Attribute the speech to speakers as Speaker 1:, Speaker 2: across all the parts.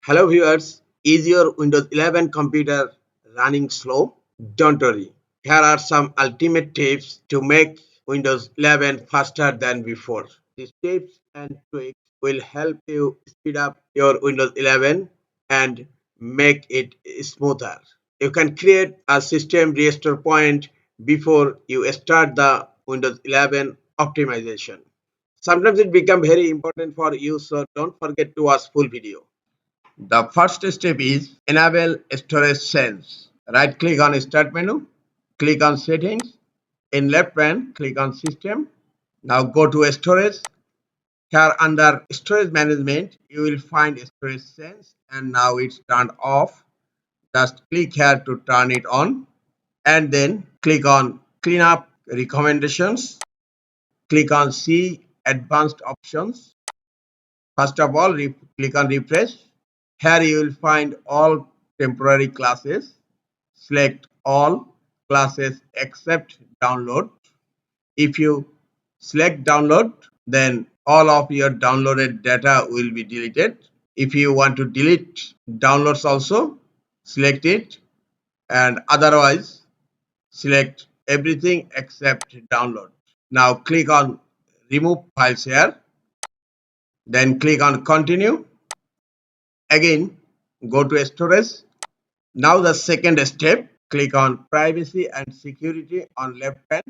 Speaker 1: Hello viewers, is your Windows 11 computer running slow? Don't worry, here are some ultimate tips to make Windows 11 faster than before. These tips and tweaks will help you speed up your Windows 11 and make it smoother. You can create a system restore point before you start the Windows 11 optimization. Sometimes it becomes very important for you, so don't forget to watch full video. The first step is enable storage sense. Right click on start menu, click on settings. In left pane, click on system. Now go to storage. Here under storage management, you will find storage sense and now it's turned off. Just click here to turn it on and then click on cleanup recommendations. Click on see advanced options. First of all, click on refresh. Here you will find all temporary classes. Select all classes except download. If you select download, then all of your downloaded data will be deleted. If you want to delete downloads also, select it, and otherwise select everything except download. Now click on remove files here, then click on continue. Again, go to storage. Now the second step, click on privacy and security on left pane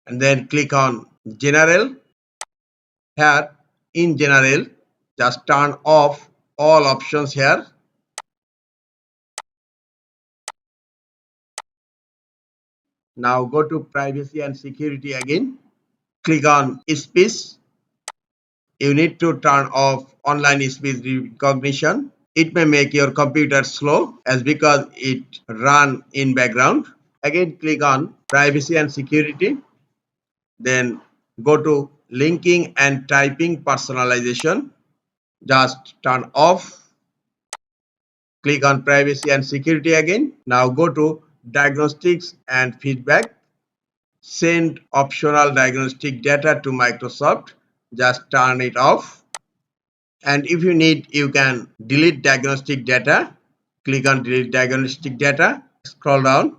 Speaker 1: and then click on general. Here in general, just turn off all options here. Now go to privacy and security again. Click on speech. You need to turn off online speech recognition. It may make your computer slow as because it run in background. Again click on privacy and security. Then go to linking and typing personalization. Just turn off. Click on privacy and security again. Now go to diagnostics and feedback. Send optional diagnostic data to Microsoft. Just turn it off. And if you need, you can delete diagnostic data. Click on delete diagnostic data. Scroll down.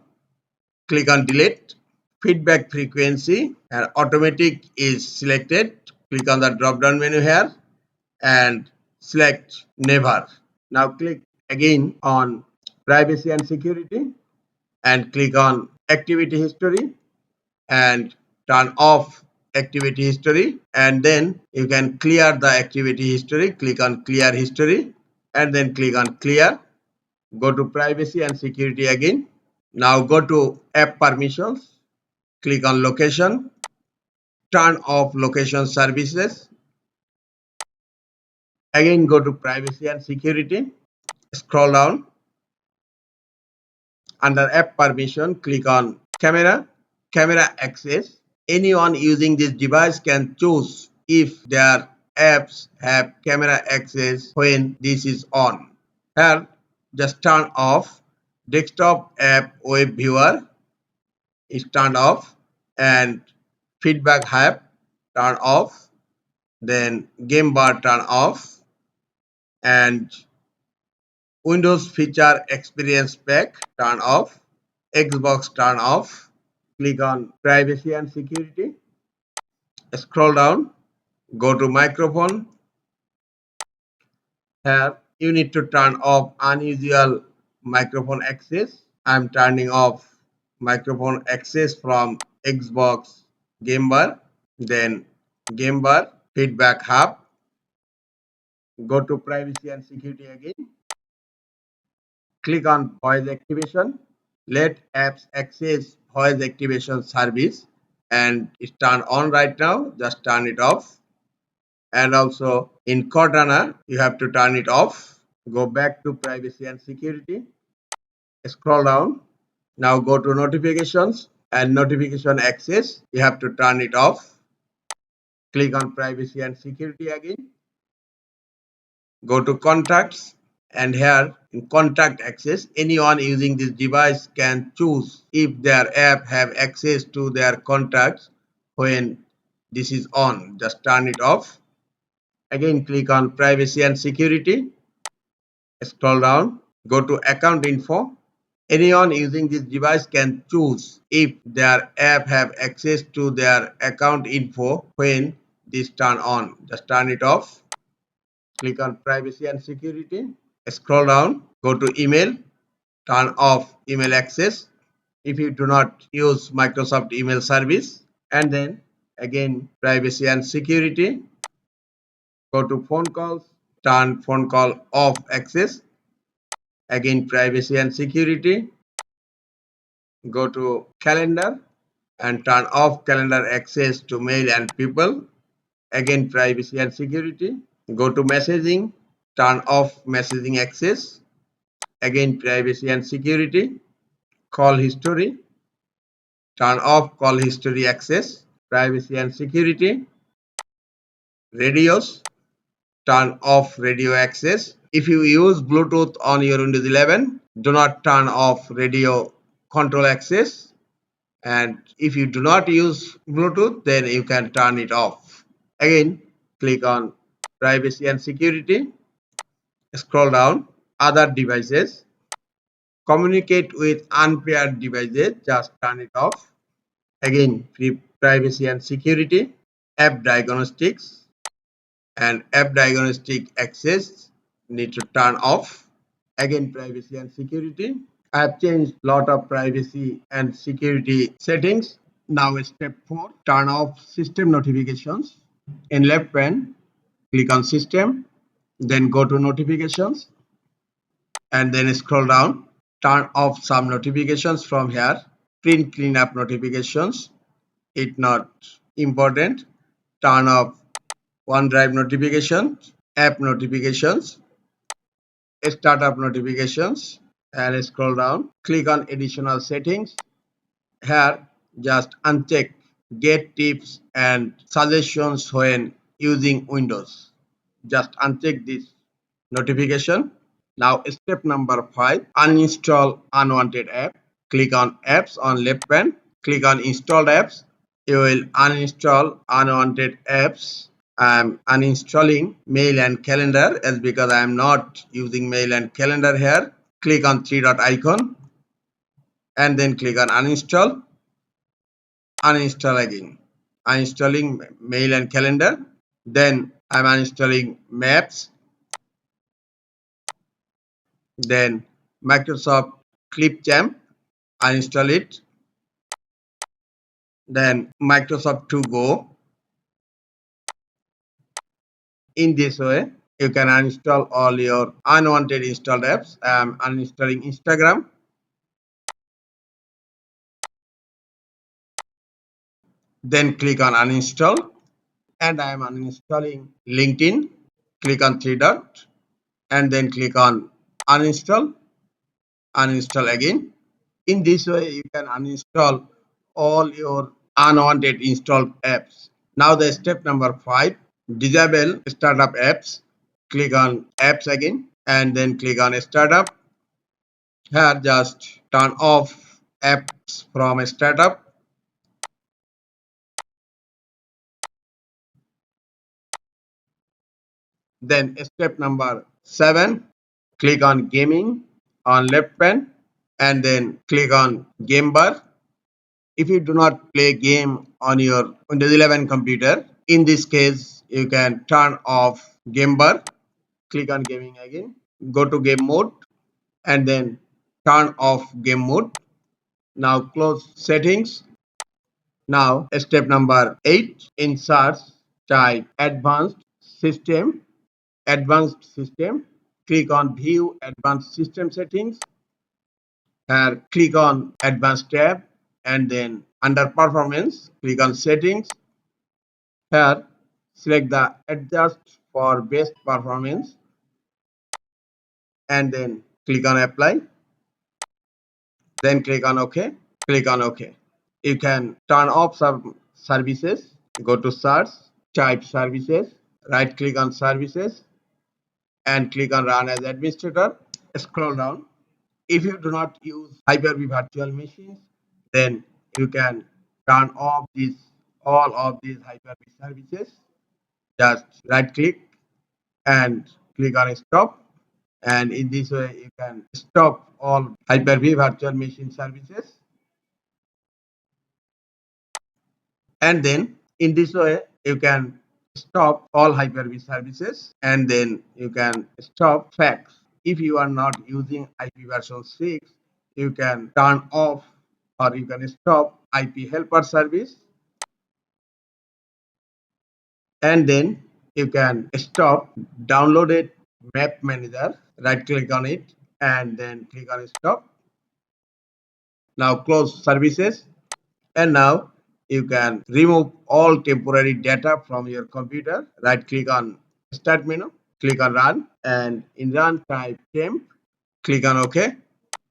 Speaker 1: Click on delete. Feedback frequency and automatic is selected. Click on the drop down menu here and select never. Now click again on privacy and security and click on activity history and turn off activity history, and then you can clear the activity history. Click on clear history and then click on clear. Go to privacy and security again. Now go to app permissions. Click on location. Turn off location services. Again go to privacy and security. Scroll down. Under app permission, click on camera access. Anyone using this device can choose if their apps have camera access when this is on. Here, just turn off. Desktop app web viewer is turned off and feedback hub turn off. Then game bar turn off and Windows feature experience pack turn off. Xbox turn off. Click on privacy and security. Scroll down. Go to microphone. Here you need to turn off unusual microphone access. I'm turning off microphone access from Xbox game bar. Then game bar feedback hub. Go to privacy and security again. Click on voice activation. Let apps access voice activation service and it's turned on right now. Just turn it off. And also in Cortana, you have to turn it off. Go back to privacy and security. Scroll down. Now go to notifications and notification access. You have to turn it off. Click on privacy and security again. Go to contacts and here in contact access, anyone using this device can choose if their app have access to their contacts when this is on. Just turn it off. Again click on privacy and security. Scroll down, go to account info. Anyone using this device can choose if their app have access to their account info when this turn on. Just turn it off. Click on privacy and security. Scroll down, go to email, turn off email access if you do not use Microsoft email service, and then again privacy and security. Go to phone calls, turn phone call off access, again privacy and security. Go to calendar and turn off calendar access to mail and people, again privacy and security. Go to messaging, turn off messaging access, again privacy and security. Call history, turn off call history access, privacy and security. Radios, turn off radio access. If you use Bluetooth on your Windows 11, do not turn off radio control access. And if you do not use Bluetooth, then you can turn it off. Again, click on privacy and security. Scroll down, other devices. Communicate with unpaired devices, just turn it off. Again, privacy and security. App diagnostics and app diagnostic access need to turn off. Again, privacy and security. I have changed lot of privacy and security settings. Now step 4, turn off system notifications. In left pane, click on system, then go to notifications and then scroll down. Turn off some notifications from here. Print cleanup notifications, it not important. Turn off OneDrive notifications, app notifications, startup notifications, and scroll down. Click on additional settings. Here, just uncheck get tips and suggestions when using Windows. Just uncheck this notification. Now, step number 5, uninstall unwanted app. Click on apps on left pane. Click on installed apps. You will uninstall unwanted apps. I'm uninstalling mail and calendar as because I am not using mail and calendar here. Click on three dot icon and then click on uninstall. Uninstall again. Uninstalling mail and calendar. Then I'm uninstalling maps. Then Microsoft Clipchamp. Uninstall it. Then Microsoft to go. In this way, you can uninstall all your unwanted installed apps. I'm uninstalling Instagram. Then click on uninstall. And I am uninstalling LinkedIn. Click on three dot and then click on uninstall. Uninstall again. In this way, you can uninstall all your unwanted installed apps. Now the step number 5, disable startup apps. Click on apps again and then click on startup. Here just turn off apps from startup. Then step number 7, click on gaming on left pane and then click on game bar. If you do not play game on your Windows 11 computer, in this case, you can turn off game bar. Click on gaming again. Go to game mode and then turn off game mode. Now close settings. Now step number 8, in search type system, advanced system. Click on view advanced system settings. Here click on advanced tab and then under performance click on settings. Here select the adjust for best performance and then click on apply. Then click on OK. Click on OK. You can turn off some services. Go to search, type services, right click on services and click on run as administrator. Scroll down. If you do not use Hyper-V virtual machines, then you can turn off all of these Hyper-V services. Just right click and click on stop And in this way you can stop all Hyper-V virtual machine services. And then in this way you can stop all Hyper-V services, and then you can stop fax. If you are not using IP version 6, you can turn off or you can stop IP helper service, and then you can stop downloaded map manager. Right click on it and then click on stop. Now close services, and now you can remove all temporary data from your computer. Right click on start menu, click on run, and in run type temp, click on OK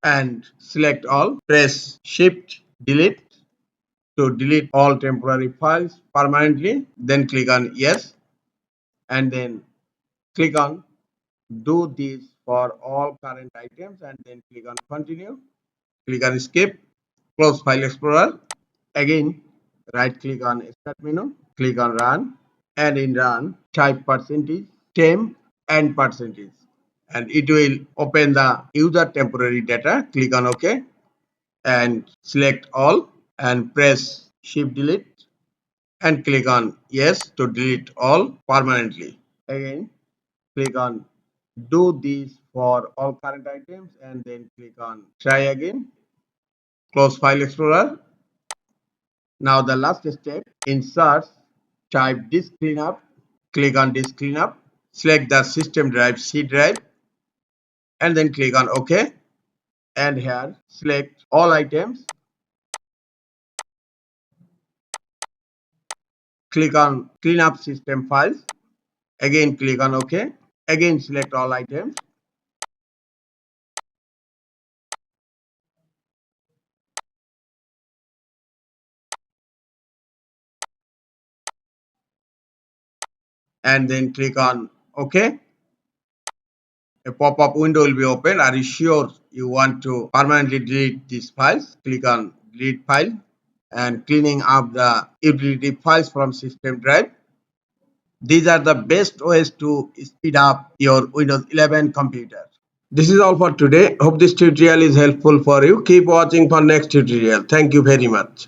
Speaker 1: and select all. Press shift delete to delete all temporary files permanently. Then click on yes, and then click on do this for all current items, and then click on continue. Click on skip, close file explorer. Again, right click on start menu, click on run, and in run type percentage temp and percentage, and it will open the user temporary data. Click on OK and select all and press shift delete and click on yes to delete all permanently. Again, click on do this for all current items, and then click on try again, close file explorer. Now the last step, insert, type disk cleanup, click on disk cleanup, select the system drive C drive, and then click on OK, and here select all items, click on cleanup system files, again click on OK, again select all items, and then click on OK. A pop-up window will be open. Are you sure you want to permanently delete these files? Click on delete file and cleaning up the utility files from system drive. These are the best ways to speed up your Windows 11 computer. This is all for today. Hope this tutorial is helpful for you. Keep watching for next tutorial. Thank you very much.